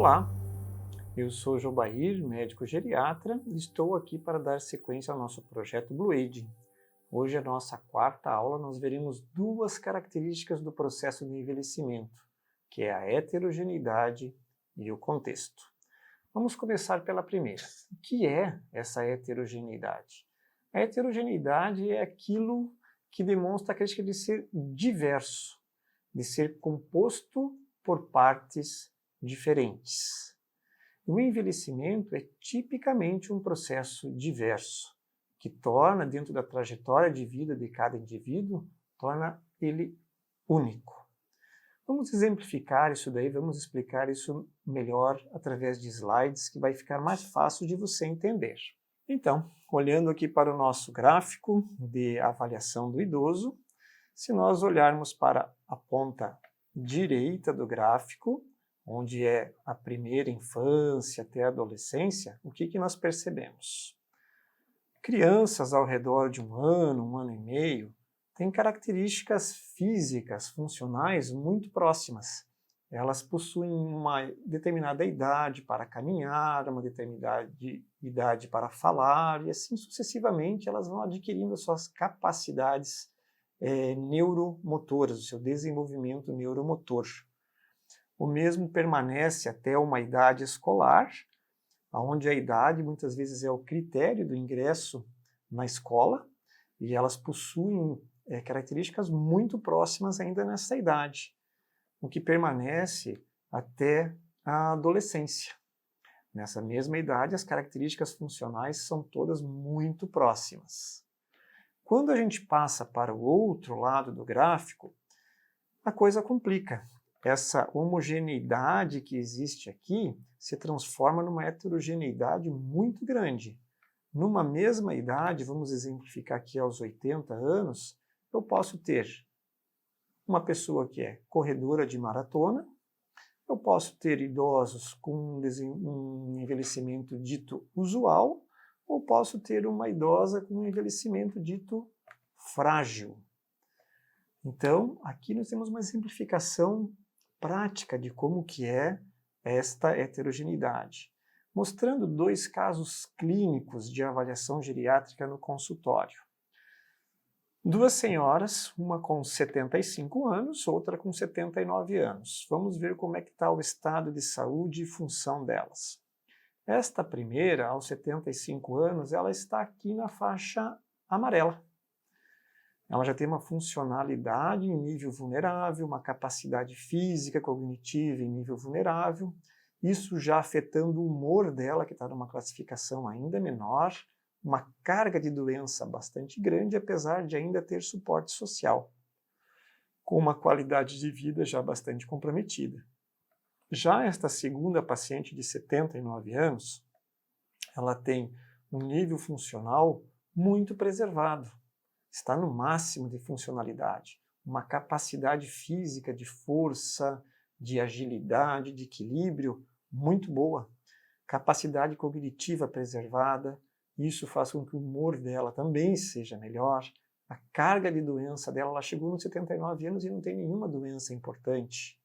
Olá, eu sou Jobair, médico geriatra, e estou aqui para dar sequência ao nosso projeto Blue Aging. Hoje, a nossa quarta aula, nós veremos duas características do processo de envelhecimento, que é a heterogeneidade e o contexto. Vamos começar pela primeira. O que é essa heterogeneidade? A heterogeneidade é aquilo que demonstra a característica de ser diverso, de ser composto por partes diferentes. O envelhecimento é tipicamente um processo diverso, que torna, dentro da trajetória de vida de cada indivíduo, torna ele único. Vamos exemplificar isso daí, vamos explicar isso melhor através de slides, que vai ficar mais fácil de você entender. Então, olhando aqui para o nosso gráfico de avaliação do idoso, se nós olharmos para a ponta direita do gráfico, onde é a primeira infância até a adolescência, o que nós percebemos? Crianças ao redor de um ano e meio, têm características físicas, funcionais muito próximas. Elas possuem uma determinada idade para caminhar, uma determinada idade para falar, e assim sucessivamente elas vão adquirindo as suas capacidades neuromotoras, o seu desenvolvimento neuromotor. O mesmo permanece até uma idade escolar, onde a idade muitas vezes é o critério do ingresso na escola, e elas possuem características muito próximas ainda nessa idade, o que permanece até a adolescência. Nessa mesma idade, as características funcionais são todas muito próximas. Quando a gente passa para o outro lado do gráfico, a coisa complica. Essa homogeneidade que existe aqui se transforma numa heterogeneidade muito grande. Numa mesma idade, vamos exemplificar aqui aos 80 anos, eu posso ter uma pessoa que é corredora de maratona, eu posso ter idosos com um envelhecimento dito usual, ou posso ter uma idosa com um envelhecimento dito frágil. Então, aqui nós temos uma exemplificação prática de como que é esta heterogeneidade, mostrando dois casos clínicos de avaliação geriátrica no consultório. Duas senhoras, uma com 75 anos, outra com 79 anos. Vamos ver como é que está o estado de saúde e função delas. Esta primeira, aos 75 anos, ela está aqui na faixa amarela. Ela já tem uma funcionalidade em nível vulnerável, uma capacidade física, cognitiva em nível vulnerável, isso já afetando o humor dela, que está numa classificação ainda menor, uma carga de doença bastante grande, apesar de ainda ter suporte social, com uma qualidade de vida já bastante comprometida. Já esta segunda paciente de 79 anos, ela tem um nível funcional muito preservado, está no máximo de funcionalidade, uma capacidade física de força, de agilidade, de equilíbrio muito boa, capacidade cognitiva preservada, isso faz com que o humor dela também seja melhor, a carga de doença dela, ela chegou nos 79 anos e não tem nenhuma doença importante,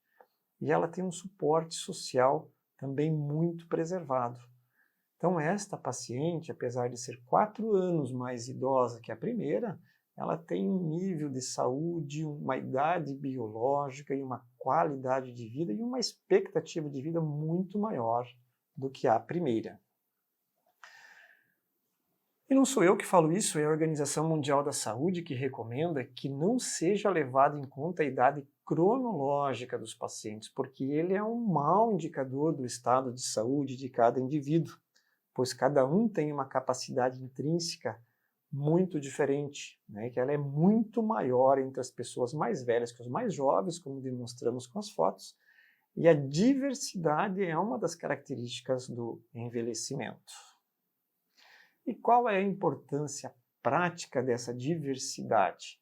e ela tem um suporte social também muito preservado. Então esta paciente, apesar de ser 4 anos mais idosa que a primeira, ela tem um nível de saúde, uma idade biológica e uma qualidade de vida e uma expectativa de vida muito maior do que a primeira. E não sou eu que falo isso, é a Organização Mundial da Saúde que recomenda que não seja levado em conta a idade cronológica dos pacientes, porque ele é um mau indicador do estado de saúde de cada indivíduo, pois cada um tem uma capacidade intrínseca muito diferente, né? Que ela é muito maior entre as pessoas mais velhas que os mais jovens, como demonstramos com as fotos, e a diversidade é uma das características do envelhecimento. E qual é a importância prática dessa diversidade?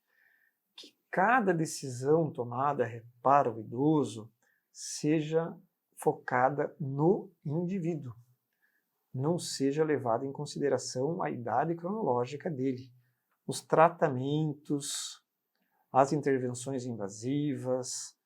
Que cada decisão tomada para o idoso seja focada no indivíduo, não seja levada em consideração a idade cronológica dele. Os tratamentos, as intervenções invasivas,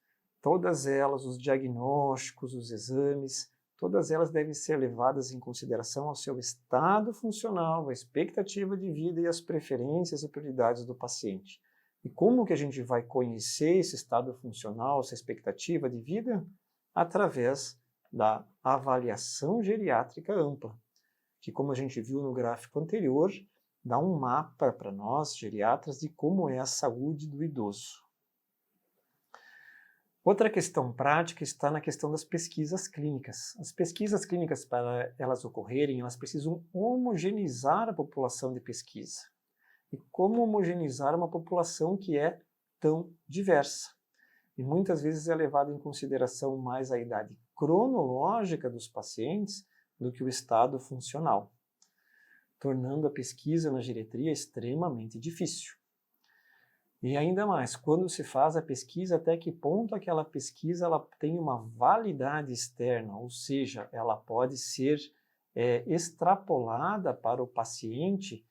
todas elas, os diagnósticos, os exames, todas elas devem ser levadas em consideração ao seu estado funcional, a expectativa de vida e as preferências e prioridades do paciente. E como que a gente vai conhecer esse estado funcional, essa expectativa de vida? Através da avaliação geriátrica ampla, que, como a gente viu no gráfico anterior, dá um mapa para nós, geriatras, de como é a saúde do idoso. Outra questão prática está na questão das pesquisas clínicas. As pesquisas clínicas, para elas ocorrerem, elas precisam homogeneizar a população de pesquisa. E como homogeneizar uma população que é tão diversa? E muitas vezes é levado em consideração mais a idade cronológica dos pacientes do que o estado funcional, tornando a pesquisa na geriatria extremamente difícil. E ainda mais, quando se faz a pesquisa, até que ponto aquela pesquisa ela tem uma validade externa, ou seja, ela pode ser extrapolada para o paciente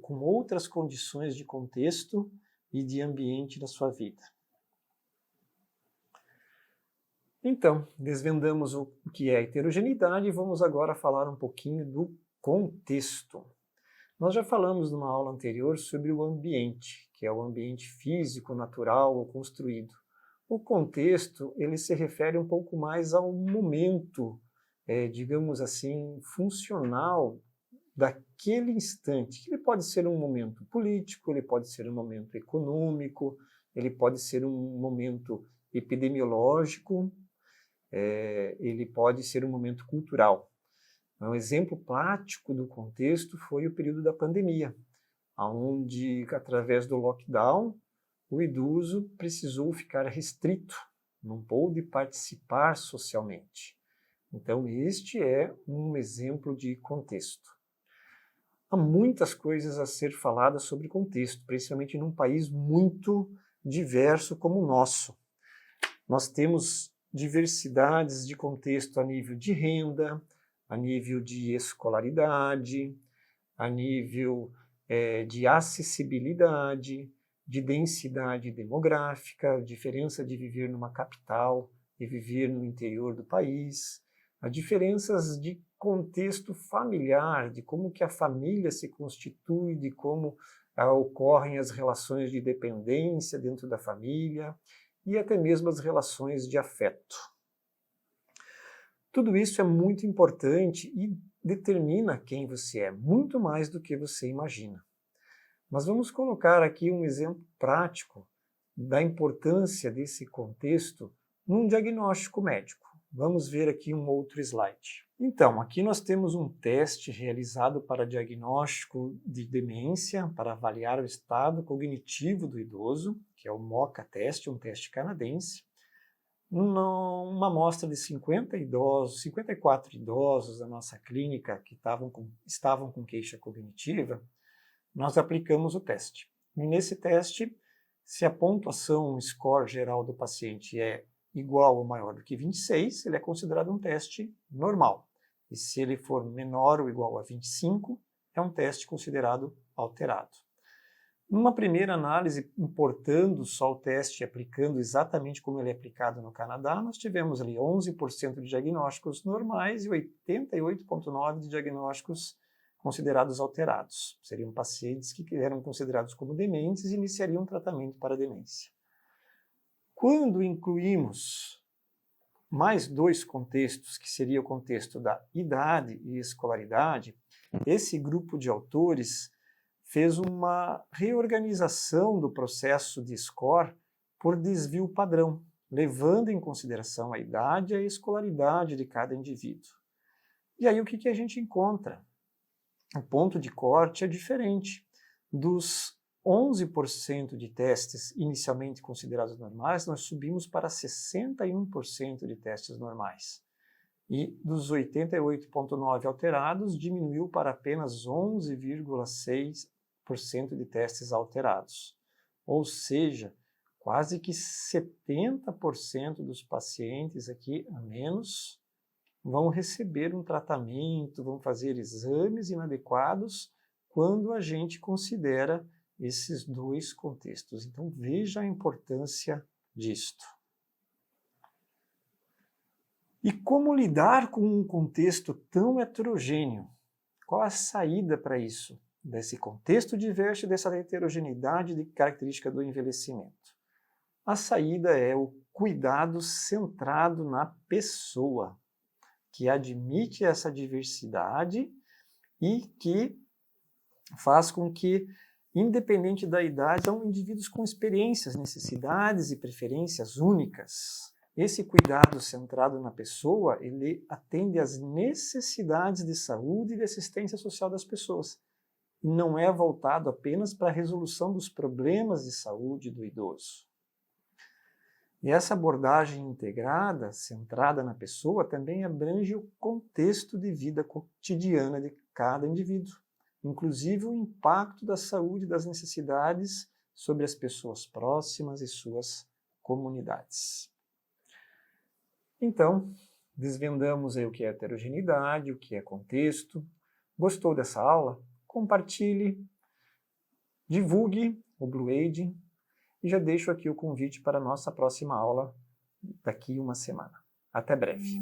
com outras condições de contexto e de ambiente da sua vida. Então, desvendamos o que é heterogeneidade e vamos agora falar um pouquinho do contexto. Nós já falamos numa aula anterior sobre o ambiente, que é o ambiente físico, natural ou construído. O contexto, ele se refere um pouco mais ao momento, digamos assim, funcional daquele instante. Ele pode ser um momento político, ele pode ser um momento econômico, ele pode ser um momento epidemiológico, ele pode ser um momento cultural. Um exemplo prático do contexto foi o período da pandemia, onde, através do lockdown, o idoso precisou ficar restrito, não pôde participar socialmente. Então, este é um exemplo de contexto. Há muitas coisas a ser faladas sobre contexto, principalmente num país muito diverso como o nosso. Nós temos diversidades de contexto a nível de renda, a nível de escolaridade, a nível de acessibilidade, de densidade demográfica, diferença de viver numa capital e viver no interior do país, as diferenças de contexto familiar, de como que a família se constitui, de como ocorrem as relações de dependência dentro da família e até mesmo as relações de afeto. Tudo isso é muito importante e determina quem você é, muito mais do que você imagina. Mas vamos colocar aqui um exemplo prático da importância desse contexto num diagnóstico médico. Vamos ver aqui um outro slide. Então, aqui nós temos um teste realizado para diagnóstico de demência, para avaliar o estado cognitivo do idoso, que é o MoCA teste, um teste canadense. Uma amostra de 54 idosos da nossa clínica que estavam com queixa cognitiva, nós aplicamos o teste. E nesse teste, se a pontuação, o score geral do paciente é igual ou maior do que 26, ele é considerado um teste normal. E se ele for menor ou igual a 25, é um teste considerado alterado. Numa primeira análise, importando só o teste e aplicando exatamente como ele é aplicado no Canadá, nós tivemos ali 11% de diagnósticos normais e 88,9% de diagnósticos considerados alterados. Seriam pacientes que eram considerados como dementes e iniciariam tratamento para demência. Quando incluímos mais dois contextos, que seria o contexto da idade e escolaridade, esse grupo de autores fez uma reorganização do processo de score por desvio padrão, levando em consideração a idade e a escolaridade de cada indivíduo. E aí o que a gente encontra? O ponto de corte é diferente. Dos 11% de testes inicialmente considerados normais, nós subimos para 61% de testes normais. E dos 88,9% alterados, diminuiu para apenas 11,6% de testes alterados. Ou seja, quase que 70% dos pacientes aqui a menos vão receber um tratamento, vão fazer exames inadequados quando a gente considera esses dois contextos. Então veja a importância disto. E como lidar com um contexto tão heterogêneo? Qual a saída para isso? Desse contexto diverso e dessa heterogeneidade de característica do envelhecimento? A saída é o cuidado centrado na pessoa, que admite essa diversidade e que faz com que, independente da idade, são indivíduos com experiências, necessidades e preferências únicas. Esse cuidado centrado na pessoa, ele atende às necessidades de saúde e de assistência social das pessoas. E não é voltado apenas para a resolução dos problemas de saúde do idoso. E essa abordagem integrada, centrada na pessoa, também abrange o contexto de vida cotidiana de cada indivíduo, inclusive o impacto da saúde e das necessidades sobre as pessoas próximas e suas comunidades. Então, desvendamos aí o que é heterogeneidade, o que é contexto. Gostou dessa aula? Compartilhe, divulgue o Blue Age e já deixo aqui o convite para a nossa próxima aula daqui uma semana. Até breve.